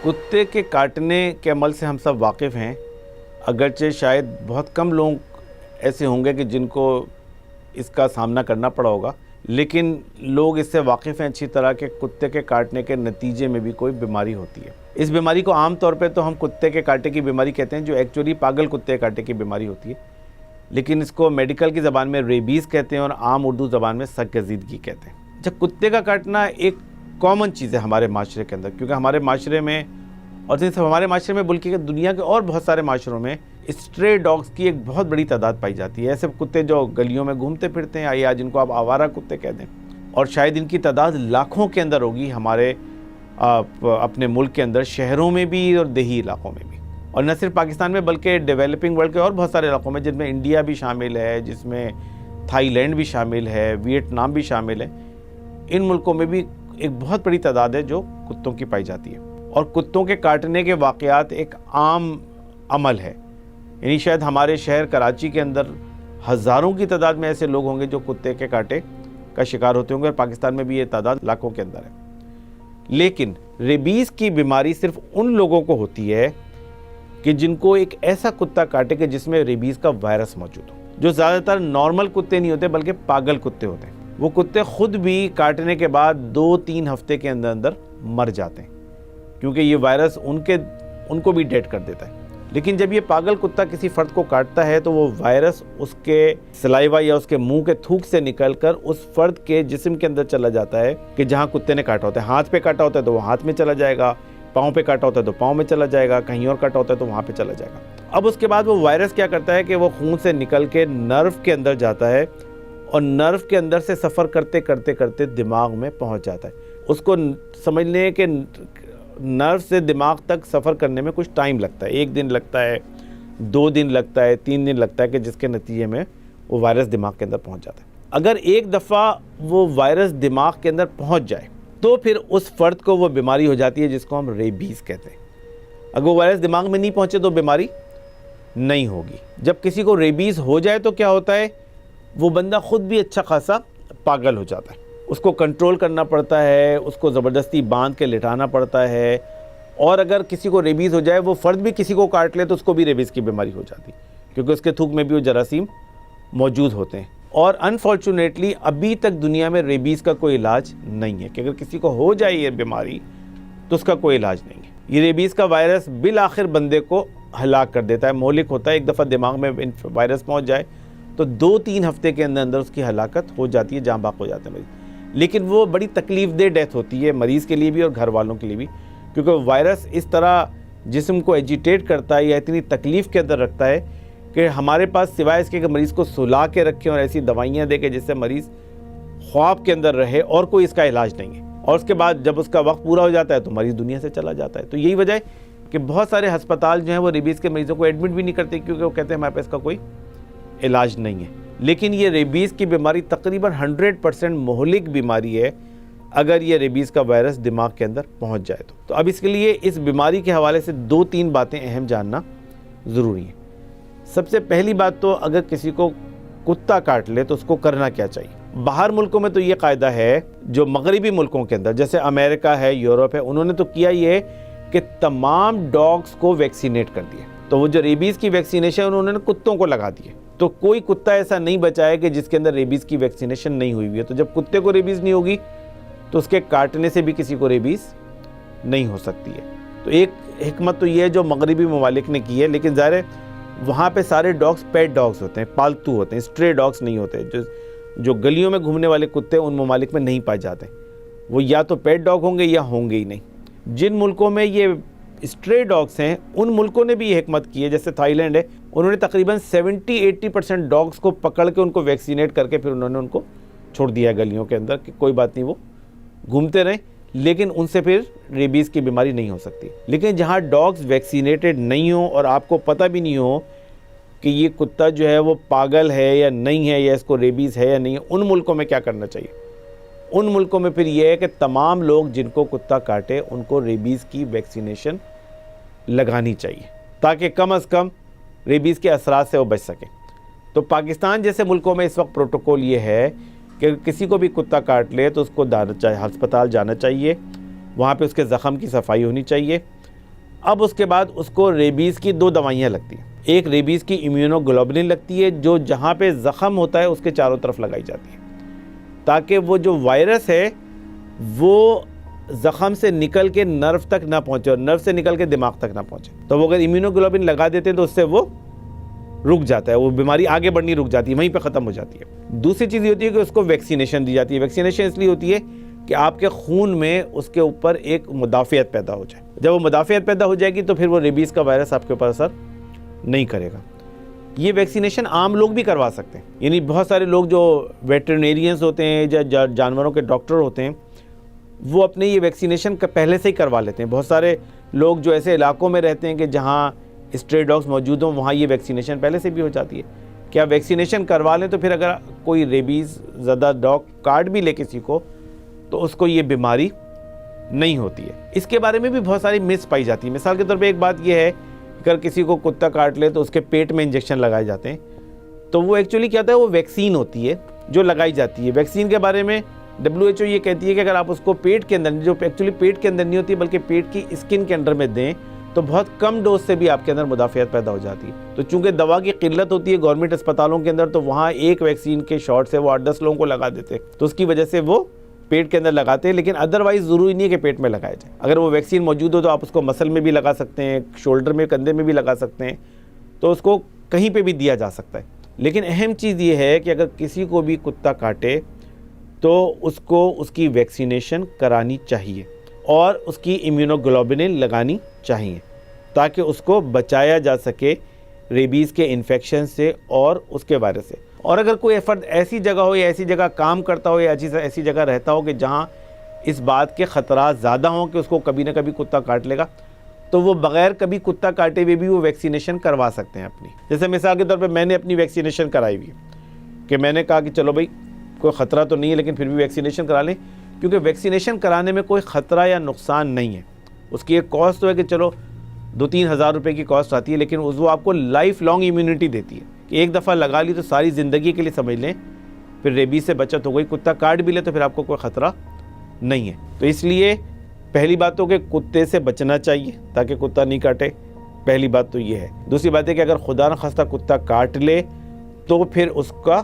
کتے کے کاٹنے کے عمل سے ہم سب واقف ہیں، اگرچہ شاید بہت کم لوگ ایسے ہوں گے کہ جن کو اس کا سامنا کرنا پڑا ہوگا، لیکن لوگ اس سے واقف ہیں اچھی طرح کہ کتے کے کاٹنے کے نتیجے میں بھی کوئی بیماری ہوتی ہے۔ اس بیماری کو عام طور پہ تو ہم کتے کے کاٹے کی بیماری کہتے ہیں، جو ایکچولی پاگل کتے کے کاٹے کی بیماری ہوتی ہے، لیکن اس کو میڈیکل کی زبان میں ریبیز کہتے ہیں اور عام اردو زبان میں سرگزیدگی کہتے ہیں۔ جب کتے کا کاٹنا ایک کامن چیز ہے ہمارے معاشرے کے اندر، کیونکہ ہمارے معاشرے میں، اور صرف ہمارے معاشرے میں بلکہ دنیا کے اور بہت سارے معاشروں میں اسٹرے ڈاگس کی ایک بہت بڑی تعداد پائی جاتی ہے۔ ایسے کتے جو گلیوں میں گھومتے پھرتے ہیں یا جن کو آپ آوارہ کتے کہتے ہیں، اور شاید ان کی تعداد لاکھوں کے اندر ہوگی ہمارے اپنے ملک کے اندر، شہروں میں بھی اور دیہی علاقوں میں بھی، اور نہ صرف پاکستان میں بلکہ ڈیولپنگ ورلڈ کے اور بہت سارے علاقوں میں، جن میں انڈیا بھی شامل ہے، جس میں تھائی لینڈ بھی شامل ہے، ویتنام بھی شامل ہے۔ ان ملکوں میں بھی ایک بہت بڑی تعداد ہے جو کتوں کی پائی جاتی ہے، اور کتوں کے کاٹنے کے واقعات ایک عام عمل ہے۔ یعنی شاید ہمارے شہر کراچی کے اندر ہزاروں کی تعداد میں ایسے لوگ ہوں گے جو کتے کے کاٹے کا شکار ہوتے ہوں گے، اور پاکستان میں بھی یہ تعداد لاکھوں کے اندر ہے۔ لیکن ریبیز کی بیماری صرف ان لوگوں کو ہوتی ہے کہ جن کو ایک ایسا کتا کاٹے کہ جس میں ریبیز کا وائرس موجود ہو، جو زیادہ تر نارمل کتے نہیں ہوتے بلکہ پاگل کتے ہوتے ہیں۔ وہ کتے خود بھی کاٹنے کے بعد 2-3 ہفتے کے اندر اندر مر جاتے ہیں، کیونکہ یہ وائرس ان کو بھی ڈیڈ کر دیتا ہے۔ لیکن جب یہ پاگل کتا کسی فرد کو کاٹتا ہے تو وہ وائرس اس کے سلائیوا یا اس کے منہ کے تھوک سے نکل کر اس فرد کے جسم کے اندر چلا جاتا ہے کہ جہاں کتے نے کاٹا ہوتا ہے۔ ہاتھ پہ کاٹا ہوتا ہے تو وہ ہاتھ میں چلا جائے گا، پاؤں پہ کاٹا ہوتا ہے تو پاؤں میں چلا جائے گا، کہیں اور کاٹا ہوتا ہے تو وہاں پہ چلا جائے گا۔ اب اس کے بعد وہ وائرس کیا کرتا ہے کہ وہ خون سے نکل کے نرو کے اندر جاتا ہے، اور نرو کے اندر سے سفر کرتے کرتے کرتے دماغ میں پہنچ جاتا ہے۔ اس کو سمجھ لیں کہ نرو سے دماغ تک سفر کرنے میں کچھ ٹائم لگتا ہے، 1 دن لگتا ہے، 2 دن لگتا ہے، 3 دن لگتا ہے، کہ جس کے نتیجے میں وہ وائرس دماغ کے اندر پہنچ جاتا ہے۔ اگر ایک دفعہ وہ وائرس دماغ کے اندر پہنچ جائے تو پھر اس فرد کو وہ بیماری ہو جاتی ہے جس کو ہم ریبیز کہتے ہیں۔ اگر وہ وائرس دماغ میں نہیں پہنچے تو بیماری نہیں ہوگی۔ جب کسی کو ریبیز ہو جائے تو کیا ہوتا ہے، وہ بندہ خود بھی اچھا خاصا پاگل ہو جاتا ہے، اس کو کنٹرول کرنا پڑتا ہے، اس کو زبردستی باندھ کے لٹانا پڑتا ہے، اور اگر کسی کو ریبیز ہو جائے، وہ فرد بھی کسی کو کاٹ لے تو اس کو بھی ریبیز کی بیماری ہو جاتی ہے، کیونکہ اس کے تھوک میں بھی وہ جراثیم موجود ہوتے ہیں۔ اور انفارچونیٹلی ابھی تک دنیا میں ریبیز کا کوئی علاج نہیں ہے، کہ اگر کسی کو ہو جائے یہ بیماری تو اس کا کوئی علاج نہیں ہے۔ یہ ریبیز کا وائرس بالآخر بندے کو ہلاک کر دیتا ہے، مہلک ہوتا ہے۔ ایک دفعہ دماغ میں وائرس پہنچ جائے تو 2-3 ہفتے کے اندر اندر اس کی ہلاکت ہو جاتی ہے، جاں باق ہو جاتا ہے مریض۔ لیکن وہ بڑی تکلیف دہ ڈیتھ ہوتی ہے مریض کے لیے بھی اور گھر والوں کے لیے بھی، کیونکہ وائرس اس طرح جسم کو ایجیٹیٹ کرتا ہے یا اتنی تکلیف کے اندر رکھتا ہے کہ ہمارے پاس سوائے اس کے کہ مریض کو سلا کے رکھیں اور ایسی دوائیاں دے کے جس سے مریض خواب کے اندر رہے، اور کوئی اس کا علاج نہیں ہے۔ اور اس کے بعد جب اس کا وقت پورا ہو جاتا ہے تو مریض دنیا سے چلا جاتا ہے۔ تو یہی وجہ ہے کہ بہت سارے ہسپتال جو ہیں وہ ریبیز کے مریضوں کو ایڈمٹ بھی نہیں کرتے، کیونکہ وہ کہتے ہیں ہمارے پاس اس کا کوئی علاج نہیں ہے۔ لیکن یہ ریبیز کی بیماری تقریباً 100% مہلک بیماری ہے اگر یہ ریبیز کا وائرس دماغ کے اندر پہنچ جائے تو اب اس کے لیے اس بیماری کے حوالے سے 2-3 باتیں اہم جاننا ضروری ہیں۔ سب سے پہلی بات تو اگر کسی کو کتا کاٹ لے تو اس کو کرنا کیا چاہیے۔ باہر ملکوں میں تو یہ قاعدہ ہے، جو مغربی ملکوں کے اندر جیسے امریکہ ہے، یورپ ہے، انہوں نے تو کیا یہ کہ تمام ڈاگس کو ویکسینیٹ کر دیا۔ تو وہ جو ریبیز کی ویکسینیشن انہوں نے کتوں کو لگا دی ہے، تو کوئی کتا ایسا نہیں بچا ہے کہ جس کے اندر ریبیز کی ویکسینیشن نہیں ہوئی ہوئی ہے۔ تو جب کتے کو ریبیز نہیں ہوگی تو اس کے کاٹنے سے بھی کسی کو ریبیز نہیں ہو سکتی ہے۔ تو ایک حکمت تو یہ ہے جو مغربی ممالک نے کی ہے، لیکن ظاہر ہے وہاں پہ سارے ڈاگس پیٹ ڈاگس ہوتے ہیں، پالتو ہوتے ہیں، اسٹرے ڈاگس نہیں ہوتے۔ جو گلیوں میں گھومنے والے کتے ان ممالک میں نہیں پائے جاتے، وہ یا تو پیٹ ڈاگ ہوں گے یا ہوں گے ہی نہیں۔ جن ملکوں میں یہ اسٹرے ڈاگس ہیں ان ملکوں نے بھی یہ حکمت کی ہے، جیسے تھائی لینڈ ہے، انہوں نے تقریباً 70-80% ڈاگس کو پکڑ کے ان کو ویکسینیٹ کر کے پھر انہوں نے ان کو چھوڑ دیا گلیوں کے اندر کہ کوئی بات نہیں، وہ گھومتے رہیں، لیکن ان سے پھر ریبیز کی بیماری نہیں ہو سکتی۔ لیکن جہاں ڈاگس ویکسینیٹڈ نہیں ہوں اور آپ کو پتہ بھی نہیں ہو کہ یہ کتا جو ہے وہ پاگل ہے یا نہیں ہے، یا اس کو ریبیز ہے یا نہیں ہے، ان ملکوں میں کیا کرنا چاہیے؟ ان ملکوں میں پھر یہ ہے کہ تمام لوگ جن کو کتا کاٹے ان کو ریبیز کی ویکسینیشن لگانی چاہیے، تاکہ کم از کم ریبیز کے اثرات سے وہ بچ سکیں۔ تو پاکستان جیسے ملکوں میں اس وقت پروٹوکول یہ ہے کہ کسی کو بھی کتا کاٹ لے تو اس کو ہسپتال جانا چاہیے، وہاں پہ اس کے زخم کی صفائی ہونی چاہیے، اب اس کے بعد اس کو ریبیز کی 2 دوائیاں لگتی ہیں. ایک ریبیز کی امیونوگلوبولن لگتی ہے جو جہاں پہ زخم ہوتا ہے اس کے چاروں طرف لگائی جاتی ہے تاکہ وہ جو وائرس ہے وہ زخم سے نکل کے نرو تک نہ پہنچے اور نرو سے نکل کے دماغ تک نہ پہنچے. تو وہ اگر امیونوگلوبولن لگا دیتے ہیں تو اس سے وہ رک جاتا ہے, وہ بیماری آگے بڑھنی رک جاتی ہے, وہیں پہ ختم ہو جاتی ہے. دوسری چیز یہ ہوتی ہے کہ اس کو ویکسینیشن دی جاتی ہے. ویکسینیشن اس لیے ہوتی ہے کہ آپ کے خون میں اس کے اوپر ایک مدافعت پیدا ہو جائے. جب وہ مدافعت پیدا ہو جائے گی تو پھر وہ ریبیز کا وائرس آپ کے اوپر اثر نہیں کرے گا. یہ ویکسینیشن عام لوگ بھی کروا سکتے ہیں, یعنی بہت سارے لوگ جو ویٹرنیرینز ہوتے ہیں یا جانوروں کے ڈاکٹر ہوتے ہیں وہ اپنے یہ ویکسینیشن پہلے سے ہی کروا لیتے ہیں. بہت سارے لوگ جو ایسے علاقوں میں رہتے ہیں کہ جہاں اسٹرے ڈاگس موجود ہوں وہاں یہ ویکسینیشن پہلے سے بھی ہو جاتی ہے. کیا ویکسینیشن کروا لیں تو پھر اگر کوئی ریبیز زدہ ڈاگ کاٹ بھی لے کسی کو تو اس کو یہ بیماری نہیں ہوتی ہے. اس کے بارے میں بھی بہت ساری مس پائی جاتی ہیں. مثال کے طور پہ ایک بات یہ ہے اگر کسی کو کتا کاٹ لے تو اس کے پیٹ میں انجیکشن لگائے جاتے ہیں, تو وہ ایکچولی کیا ہوتا ہے, وہ ویکسین ہوتی ہے جو لگائی جاتی ہے. ویکسین کے بارے میں WHO یہ کہتی ہے کہ اگر آپ اس کو پیٹ کے اندر, جو ایکچولی پیٹ کے اندر نہیں ہوتی بلکہ پیٹ کی اسکن کے اندر میں دیں تو بہت کم ڈوز سے بھی آپ کے اندر مدافعت پیدا ہو جاتی ہے. تو چونکہ دوا کی قلت ہوتی ہے گورنمنٹ اسپتالوں کے اندر تو وہاں ایک ویکسین کے شاٹ سے وہ 8-10 لوگوں کو لگا دیتے ہیں, تو اس کی وجہ سے وہ پیٹ کے اندر لگاتے ہیں. لیکن ادروائز ضروری نہیں ہے کہ پیٹ میں لگایا جائے. اگر وہ ویکسین موجود ہو تو آپ اس کو مسل میں بھی لگا سکتے ہیں, شولڈر میں, کندھے میں بھی لگا سکتے ہیں, تو اس کو کہیں پہ بھی دیا جا سکتا ہے. لیکن اہم چیز یہ ہے کہ اگر کسی کو بھی کتا کاٹے تو اس کو اس کی ویکسینیشن کرانی چاہیے اور اس کی امیونوگلوبولن لگانی چاہیے تاکہ اس کو بچایا جا سکے ریبیز کے انفیکشن سے اور اس کے وائرس سے. اور اگر کوئی فرد ایسی جگہ ہو یا ایسی جگہ کام کرتا ہو یا ایسی جگہ رہتا ہو کہ جہاں اس بات کے خطرات زیادہ ہوں کہ اس کو کبھی نہ کبھی کتا کاٹ لے گا, تو وہ بغیر کبھی کتا کاٹے ہوئے بھی وہ ویکسینیشن کروا سکتے ہیں اپنی. جیسے مثال کے طور پہ میں نے اپنی ویکسینیشن کرائی ہوئی ہے کہ میں نے کہا کہ چلو بھائی کوئی خطرہ تو نہیں ہے لیکن پھر بھی ویکسینیشن کرا لیں, کیونکہ ویکسینیشن کرانے میں کوئی خطرہ یا نقصان نہیں ہے. اس کی ایک کاسٹ تو ہے کہ چلو 2-3 ہزار روپے کی کاسٹ آتی ہے, لیکن وہ آپ کو لائف لانگ امیونٹی دیتی ہے کہ ایک دفعہ لگا لی تو ساری زندگی کے لیے سمجھ لیں پھر ریبیز سے بچت ہو گئی. کتا کاٹ بھی لے تو پھر آپ کو کوئی خطرہ نہیں ہے. تو اس لیے پہلی بات تو کہ کتے سے بچنا چاہیے تاکہ کتا نہیں کاٹے, پہلی بات تو یہ ہے. دوسری بات ہے کہ اگر خدا نخواستہ کتا کاٹ لے تو پھر اس کا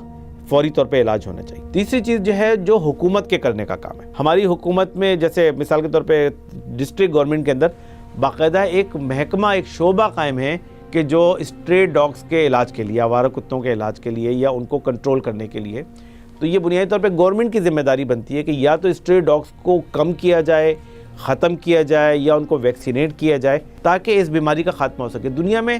فوری طور پہ علاج ہونا چاہیے. تیسری چیز جو ہے جو حکومت کے کرنے کا کام ہے, ہماری حکومت میں جیسے مثال کے طور پہ ڈسٹرکٹ گورنمنٹ کے اندر باقاعدہ ایک محکمہ, ایک شعبہ قائم ہے کہ جو اسٹرے ڈاگس کے علاج کے لیے, آوارہ کتوں کے علاج کے لیے یا ان کو کنٹرول کرنے کے لیے, تو یہ بنیادی طور پہ گورنمنٹ کی ذمہ داری بنتی ہے کہ یا تو اسٹرے ڈاگس کو کم کیا جائے, ختم کیا جائے یا ان کو ویکسینیٹ کیا جائے تاکہ اس بیماری کا خاتمہ ہو سکے. دنیا میں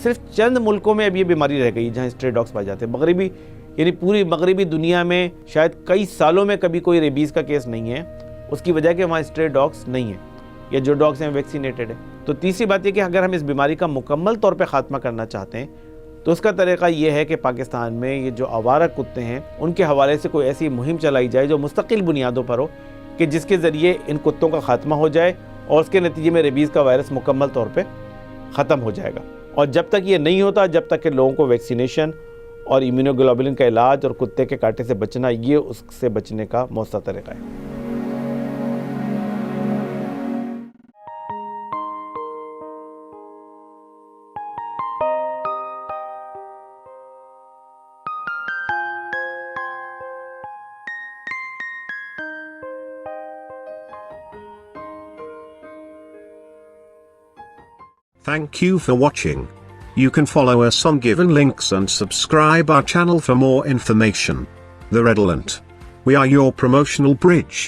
صرف چند ملکوں میں اب یہ بیماری رہ گئی جہاں اسٹرے ڈاگس پائے جاتے ہیں. مغربی یعنی پوری مغربی دنیا میں شاید کئی سالوں میں کبھی کوئی ریبیز کا کیس نہیں ہے. اس کی وجہ کہ وہاں اسٹرے ڈاگس نہیں ہیں یا جو ڈاگس ہیں ویکسینیٹڈ ہیں. تو تیسری بات یہ کہ اگر ہم اس بیماری کا مکمل طور پہ خاتمہ کرنا چاہتے ہیں تو اس کا طریقہ یہ ہے کہ پاکستان میں یہ جو آوارہ کتے ہیں ان کے حوالے سے کوئی ایسی مہم چلائی جائے جو مستقل بنیادوں پر ہو کہ جس کے ذریعے ان کتوں کا خاتمہ ہو جائے اور اس کے نتیجے میں ریبیز کا وائرس مکمل طور پہ ختم ہو جائے گا. اور جب تک یہ نہیں ہوتا, جب تک کہ لوگوں کو ویکسینیشن اور امیونوگلوبولن کا علاج اور کتے کے کاٹے سے بچنا, یہ اس سے بچنے کا مؤثر طریقہ ہے. Thank you for watching. You can follow us on given links and subscribe our channel for more information. The Redolent. We are your promotional bridge.